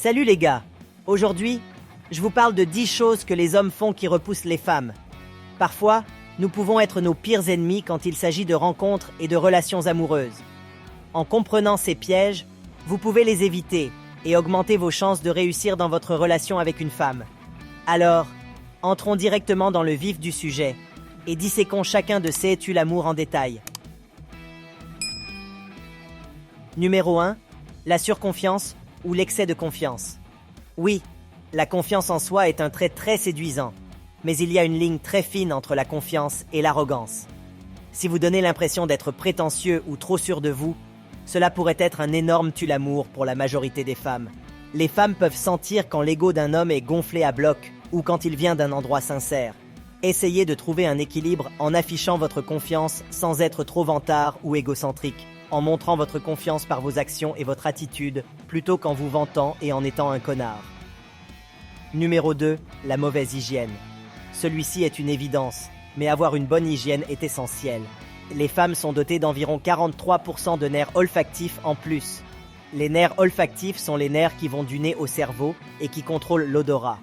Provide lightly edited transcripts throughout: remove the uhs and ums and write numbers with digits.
Salut les gars. Aujourd'hui, je vous parle de 10 choses que les hommes font qui repoussent les femmes. Parfois, nous pouvons être nos pires ennemis quand il s'agit de rencontres et de relations amoureuses. En comprenant ces pièges, vous pouvez les éviter et augmenter vos chances de réussir dans votre relation avec une femme. Alors, entrons directement dans le vif du sujet et disséquons chacun de ces tu l'amour en détail. Numéro 1. La surconfiance ou l'excès de confiance. Oui, la confiance en soi est un trait très séduisant, mais il y a une ligne très fine entre la confiance et l'arrogance. Si vous donnez l'impression d'être prétentieux ou trop sûr de vous, cela pourrait être un énorme tue-l'amour pour la majorité des femmes. Les femmes peuvent sentir quand l'ego d'un homme est gonflé à bloc ou quand il vient d'un endroit sincère. Essayez de trouver un équilibre en affichant votre confiance sans être trop vantard ou égocentrique, en montrant votre confiance par vos actions et votre attitude, plutôt qu'en vous vantant et en étant un connard. Numéro 2. La mauvaise hygiène. Celui-ci est une évidence, mais avoir une bonne hygiène est essentiel. Les femmes sont dotées d'environ 43% de nerfs olfactifs en plus. Les nerfs olfactifs sont les nerfs qui vont du nez au cerveau et qui contrôlent l'odorat.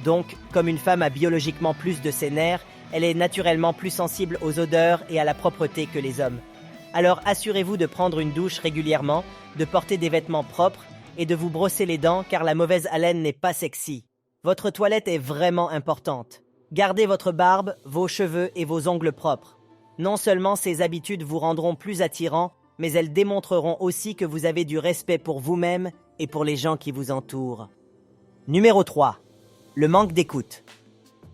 Donc, comme une femme a biologiquement plus de ces nerfs, elle est naturellement plus sensible aux odeurs et à la propreté que les hommes. Alors assurez-vous de prendre une douche régulièrement, de porter des vêtements propres et de vous brosser les dents car la mauvaise haleine n'est pas sexy. Votre toilette est vraiment importante. Gardez votre barbe, vos cheveux et vos ongles propres. Non seulement ces habitudes vous rendront plus attirants, mais elles démontreront aussi que vous avez du respect pour vous-même et pour les gens qui vous entourent. Numéro 3. Le manque d'écoute.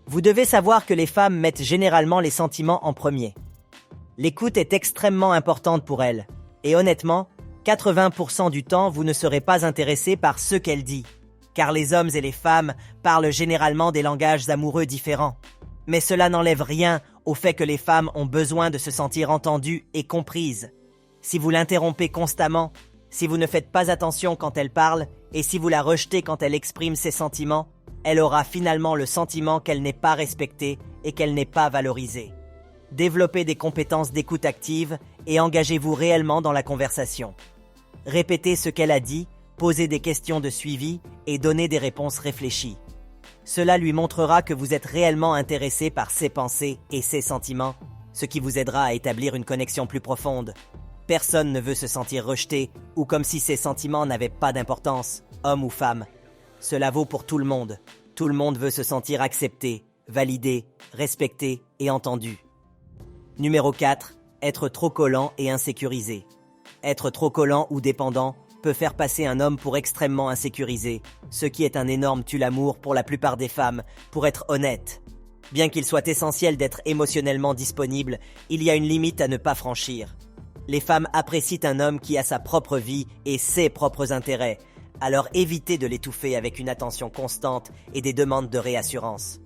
Vous devez savoir que les femmes mettent généralement les sentiments en premier. L'écoute est extrêmement importante pour elles. Et honnêtement, 80% du temps, vous ne serez pas intéressé par ce qu'elle dit. Car les hommes et les femmes parlent généralement des langages amoureux différents. Mais cela n'enlève rien au fait que les femmes ont besoin de se sentir entendues et comprises. Si vous l'interrompez constamment, si vous ne faites pas attention quand elle parle, et si vous la rejetez quand elle exprime ses sentiments, elle aura finalement le sentiment qu'elle n'est pas respectée et qu'elle n'est pas valorisée. Développez des compétences d'écoute active et engagez-vous réellement dans la conversation. Répétez ce qu'elle a dit, posez des questions de suivi et donnez des réponses réfléchies. Cela lui montrera que vous êtes réellement intéressé par ses pensées et ses sentiments, ce qui vous aidera à établir une connexion plus profonde. Personne ne veut se sentir rejeté ou comme si ses sentiments n'avaient pas d'importance, homme ou femme. Cela vaut pour tout le monde. Tout le monde veut se sentir accepté, validé, respecté et entendu. Numéro 4. Être trop collant et insécurisé. Être trop collant ou dépendant peut faire passer un homme pour extrêmement insécurisé, ce qui est un énorme tue-l'amour pour la plupart des femmes, pour être honnête. Bien qu'il soit essentiel d'être émotionnellement disponible, il y a une limite à ne pas franchir. Les femmes apprécient un homme qui a sa propre vie et ses propres intérêts, alors évitez de l'étouffer avec une attention constante et des demandes de réassurance.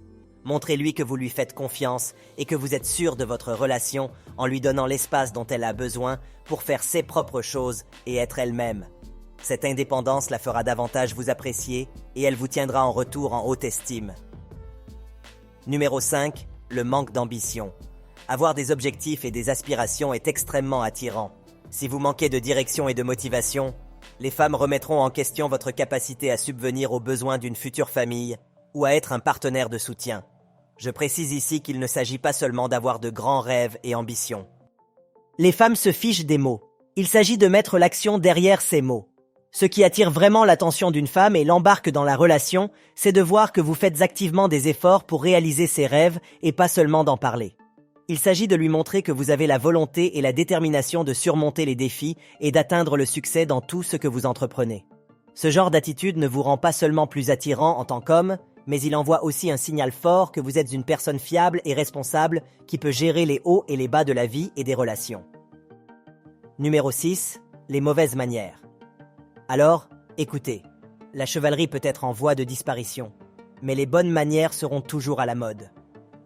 Montrez-lui que vous lui faites confiance et que vous êtes sûr de votre relation en lui donnant l'espace dont elle a besoin pour faire ses propres choses et être elle-même. Cette indépendance la fera davantage vous apprécier et elle vous tiendra en retour en haute estime. Numéro 5. Le manque d'ambition. Avoir des objectifs et des aspirations est extrêmement attirant. Si vous manquez de direction et de motivation, les femmes remettront en question votre capacité à subvenir aux besoins d'une future famille ou à être un partenaire de soutien. Je précise ici qu'il ne s'agit pas seulement d'avoir de grands rêves et ambitions. Les femmes se fichent des mots. Il s'agit de mettre l'action derrière ces mots. Ce qui attire vraiment l'attention d'une femme et l'embarque dans la relation, c'est de voir que vous faites activement des efforts pour réaliser ses rêves et pas seulement d'en parler. Il s'agit de lui montrer que vous avez la volonté et la détermination de surmonter les défis et d'atteindre le succès dans tout ce que vous entreprenez. Ce genre d'attitude ne vous rend pas seulement plus attirant en tant qu'homme, mais il envoie aussi un signal fort que vous êtes une personne fiable et responsable qui peut gérer les hauts et les bas de la vie et des relations. Numéro 6. Les mauvaises manières. Alors, écoutez, la chevalerie peut être en voie de disparition, mais les bonnes manières seront toujours à la mode.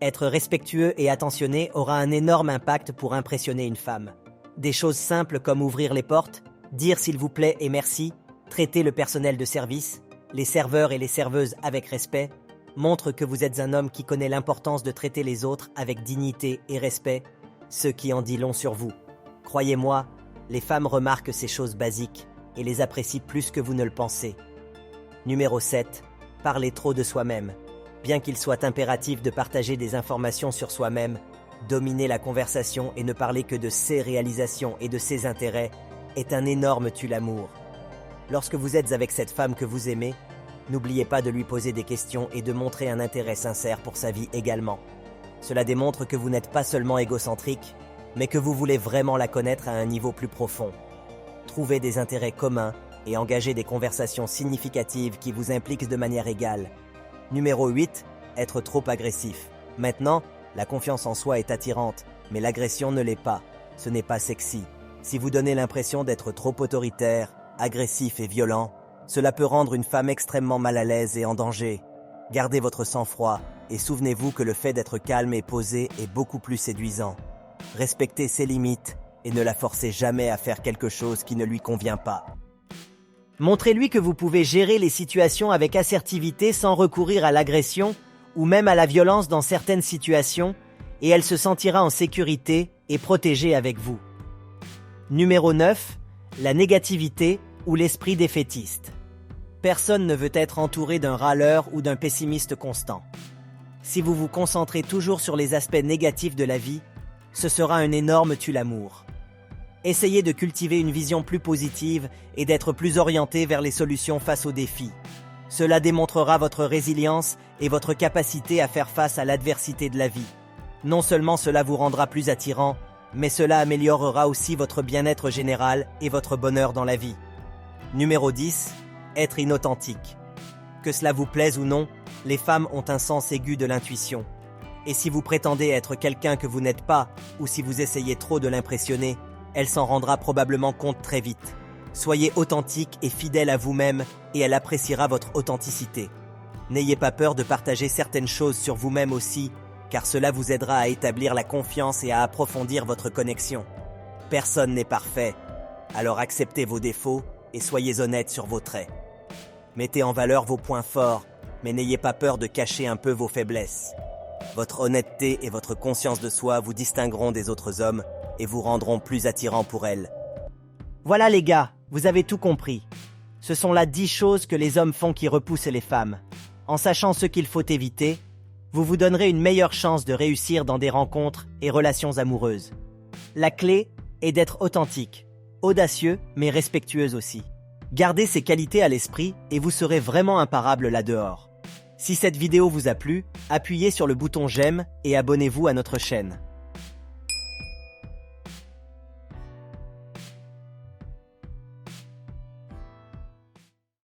Être respectueux et attentionné aura un énorme impact pour impressionner une femme. Des choses simples comme ouvrir les portes, dire s'il vous plaît et merci, traiter le personnel de service, les serveurs et les serveuses avec respect, montrent que vous êtes un homme qui connaît l'importance de traiter les autres avec dignité et respect, ce qui en dit long sur vous. Croyez-moi, les femmes remarquent ces choses basiques et les apprécient plus que vous ne le pensez. Numéro 7. Parler trop de soi-même. Bien qu'il soit impératif de partager des informations sur soi-même, dominer la conversation et ne parler que de ses réalisations et de ses intérêts est un énorme tue-l'amour. Lorsque vous êtes avec cette femme que vous aimez, n'oubliez pas de lui poser des questions et de montrer un intérêt sincère pour sa vie également. Cela démontre que vous n'êtes pas seulement égocentrique, mais que vous voulez vraiment la connaître à un niveau plus profond. Trouvez des intérêts communs et engagez des conversations significatives qui vous impliquent de manière égale. Numéro 8. Être trop agressif. Maintenant, la confiance en soi est attirante, mais l'agression ne l'est pas. Ce n'est pas sexy. Si vous donnez l'impression d'être trop autoritaire, agressif et violent, cela peut rendre une femme extrêmement mal à l'aise et en danger. Gardez votre sang-froid et souvenez-vous que le fait d'être calme et posé est beaucoup plus séduisant. Respectez ses limites et ne la forcez jamais à faire quelque chose qui ne lui convient pas. Montrez-lui que vous pouvez gérer les situations avec assertivité sans recourir à l'agression ou même à la violence dans certaines situations, et elle se sentira en sécurité et protégée avec vous. Numéro 9. La négativité ou l'esprit défaitiste. Personne ne veut être entouré d'un râleur ou d'un pessimiste constant. Si vous vous concentrez toujours sur les aspects négatifs de la vie, ce sera un énorme tue-l'amour. Essayez de cultiver une vision plus positive et d'être plus orienté vers les solutions face aux défis. Cela démontrera votre résilience et votre capacité à faire face à l'adversité de la vie. Non seulement cela vous rendra plus attirant, mais cela améliorera aussi votre bien-être général et votre bonheur dans la vie. Numéro 10. Être inauthentique. Que cela vous plaise ou non, les femmes ont un sens aigu de l'intuition. Et si vous prétendez être quelqu'un que vous n'êtes pas, ou si vous essayez trop de l'impressionner, elle s'en rendra probablement compte très vite. Soyez authentique et fidèle à vous-même et elle appréciera votre authenticité. N'ayez pas peur de partager certaines choses sur vous-même aussi, car cela vous aidera à établir la confiance et à approfondir votre connexion. Personne n'est parfait, alors acceptez vos défauts et soyez honnête sur vos traits. Mettez en valeur vos points forts, mais n'ayez pas peur de cacher un peu vos faiblesses. Votre honnêteté et votre conscience de soi vous distingueront des autres hommes et vous rendront plus attirants pour elles. Voilà les gars, vous avez tout compris. Ce sont là 10 choses que les hommes font qui repoussent les femmes. En sachant ce qu'il faut éviter, vous vous donnerez une meilleure chance de réussir dans des rencontres et relations amoureuses. La clé est d'être authentique, audacieux mais respectueux aussi. Gardez ces qualités à l'esprit et vous serez vraiment imparable là-dehors. Si cette vidéo vous a plu, appuyez sur le bouton j'aime et abonnez-vous à notre chaîne.